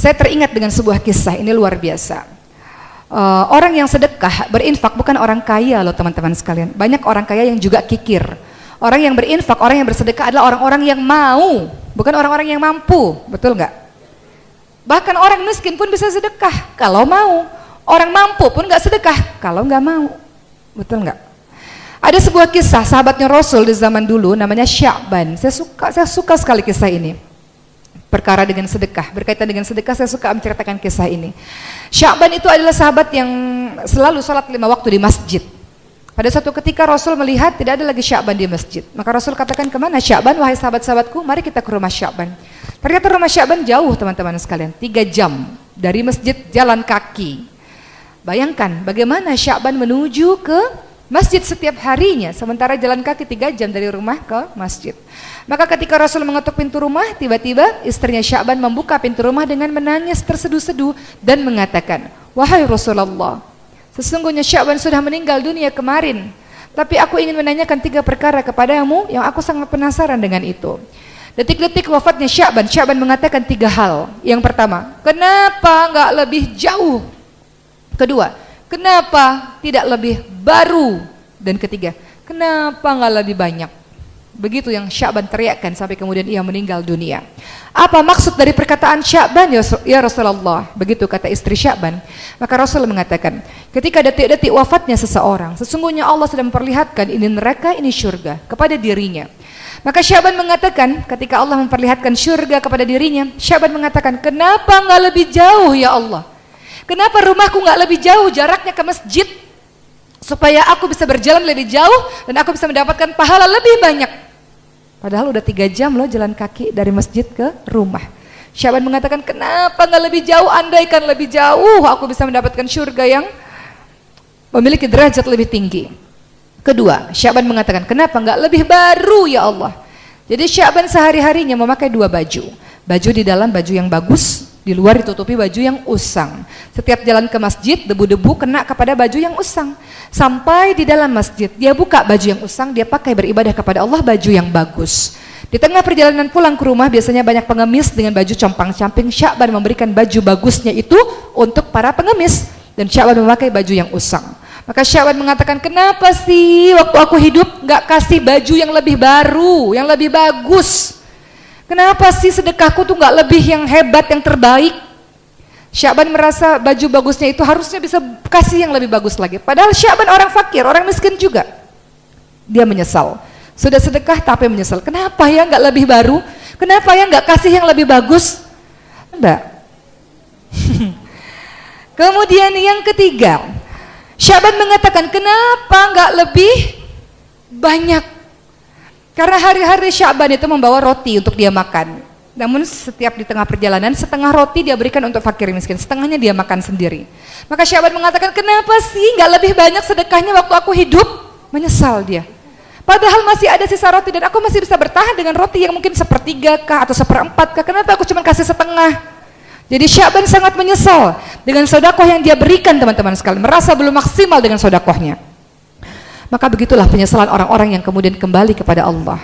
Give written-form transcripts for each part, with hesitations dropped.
Saya teringat dengan sebuah kisah, ini luar biasa. Orang yang sedekah, berinfak bukan orang kaya loh teman-teman sekalian. Banyak orang kaya yang juga kikir. Orang yang berinfak, orang yang bersedekah adalah orang-orang yang mau, bukan orang-orang yang mampu. Betul nggak? Bahkan orang miskin pun bisa sedekah kalau mau. Orang mampu pun nggak sedekah kalau nggak mau. Betul nggak? Ada sebuah kisah sahabatnya Rasul di zaman dulu namanya Sya'ban. Saya suka sekali kisah ini. Perkara dengan sedekah, berkaitan dengan sedekah saya suka menceritakan kisah ini. Sya'ban itu adalah sahabat yang selalu sholat 5 waktu di masjid. Pada suatu ketika Rasul melihat tidak ada lagi Sya'ban di masjid. Maka Rasul katakan, kemana Sya'ban wahai sahabat-sahabatku, mari kita ke rumah Sya'ban. Ternyata rumah Sya'ban jauh teman-teman sekalian, 3 jam dari masjid jalan kaki. Bayangkan bagaimana Sya'ban menuju ke masjid setiap harinya, sementara jalan kaki 3 jam dari rumah ke masjid. Maka ketika Rasul mengetuk pintu rumah, tiba-tiba istrinya Sya'ban membuka pintu rumah dengan menangis terseduh-seduh dan mengatakan, wahai Rasulullah, sesungguhnya Sya'ban sudah meninggal dunia kemarin, tapi aku ingin menanyakan 3 perkara kepadamu yang aku sangat penasaran dengan itu. Detik-detik wafatnya Sya'ban mengatakan 3 hal. Yang pertama, kenapa nggak lebih jauh? Kedua, kenapa tidak lebih baru? Dan ketiga, kenapa nggak lebih banyak? Begitu yang Sya'ban teriakkan sampai kemudian ia meninggal dunia. Apa maksud dari perkataan Sya'ban ya Rasulullah? Begitu kata istri Sya'ban. Maka Rasul mengatakan, ketika detik-detik wafatnya seseorang, sesungguhnya Allah sedang memperlihatkan ini neraka, ini surga kepada dirinya. Maka Sya'ban mengatakan, ketika Allah memperlihatkan surga kepada dirinya, Sya'ban mengatakan, kenapa nggak lebih jauh ya Allah? Kenapa rumahku nggak lebih jauh jaraknya ke masjid, supaya aku bisa berjalan lebih jauh dan aku bisa mendapatkan pahala lebih banyak? Padahal udah 3 jam loh jalan kaki dari masjid ke rumah. Sya'ban mengatakan, kenapa nggak lebih jauh? Andaikan lebih jauh aku bisa mendapatkan surga yang memiliki derajat lebih tinggi. Kedua, Sya'ban mengatakan, kenapa nggak lebih baru ya Allah? Jadi Sya'ban sehari-harinya memakai 2 baju. Baju di dalam baju yang bagus, di luar ditutupi baju yang usang. Setiap jalan ke masjid, debu-debu kena kepada baju yang usang. Sampai di dalam masjid, dia buka baju yang usang, dia pakai beribadah kepada Allah baju yang bagus. Di tengah perjalanan pulang ke rumah, biasanya banyak pengemis dengan baju compang-camping. Sya'ban memberikan baju bagusnya itu untuk para pengemis, dan Sya'ban memakai baju yang usang. Maka Sya'ban mengatakan, kenapa sih waktu aku hidup nggak kasih baju yang lebih baru, yang lebih bagus? Kenapa sih sedekahku tuh nggak lebih yang hebat, yang terbaik? Sya'ban merasa baju bagusnya itu harusnya bisa kasih yang lebih bagus lagi. Padahal Sya'ban orang fakir, orang miskin juga. Dia menyesal. Sudah sedekah tapi menyesal. Kenapa ya nggak lebih baru? Kenapa ya nggak kasih yang lebih bagus? Enggak. Kemudian yang ketiga, Sya'ban mengatakan, kenapa nggak lebih banyak? Karena hari-hari Sya'ban itu membawa roti untuk dia makan. Namun setiap di tengah perjalanan, setengah roti dia berikan untuk fakir miskin, setengahnya dia makan sendiri. Maka Sya'ban mengatakan, kenapa sih nggak lebih banyak sedekahnya waktu aku hidup? Menyesal dia. Padahal masih ada sisa roti dan aku masih bisa bertahan dengan roti yang mungkin 1/3 kah atau 1/4 kah? Kenapa aku cuma kasih setengah? Jadi Sya'ban sangat menyesal dengan sedekah yang dia berikan teman-teman sekalian, merasa belum maksimal dengan sedekahnya. Maka begitulah penyesalan orang-orang yang kemudian kembali kepada Allah.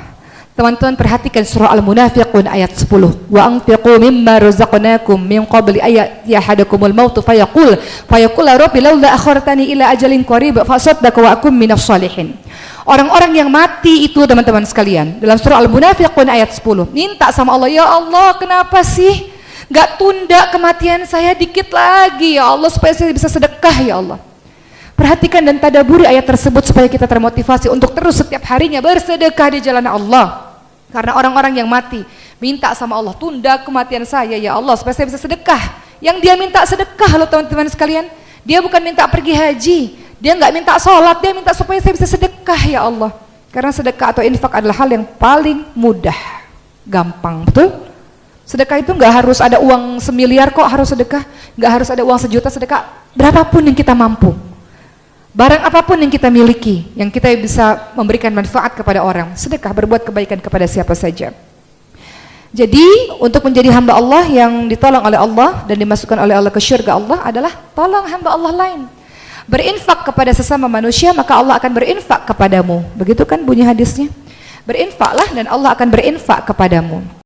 Teman-teman perhatikan surah Al-Munafiqun ayat 10. Wa anfiqu mimma razaqnakum min qabli ayati ahadakumul mautu fayaqul rabbi laula akhartani ila ajalin qarib fa asaddaq wa akum minas shalihin. Orang-orang yang mati itu teman-teman sekalian, dalam surah Al-Munafiqun ayat 10, minta sama Allah, ya Allah, kenapa sih enggak tunda kematian saya dikit lagi ya Allah supaya saya bisa sedekah ya Allah. Perhatikan dan tadaburi ayat tersebut supaya kita termotivasi untuk terus setiap harinya bersedekah di jalan Allah. Karena orang-orang yang mati minta sama Allah, tunda kematian saya ya Allah supaya saya bisa sedekah. Yang dia minta sedekah loh teman-teman sekalian. Dia bukan minta pergi haji, dia nggak minta sholat, dia minta supaya saya bisa sedekah ya Allah. Karena sedekah atau infak adalah hal yang paling mudah, gampang, betul? Sedekah itu nggak harus ada uang 1 miliar kok harus sedekah, nggak harus ada uang 1 juta sedekah, berapapun yang kita mampu. Barang apapun yang kita miliki, yang kita bisa memberikan manfaat kepada orang, sedekah, berbuat kebaikan kepada siapa saja. Jadi untuk menjadi hamba Allah yang ditolong oleh Allah dan dimasukkan oleh Allah ke syurga Allah adalah tolong hamba Allah lain. Berinfak kepada sesama manusia, maka Allah akan berinfak kepadamu. Begitu kan bunyi hadisnya? Berinfaklah dan Allah akan berinfak kepadamu.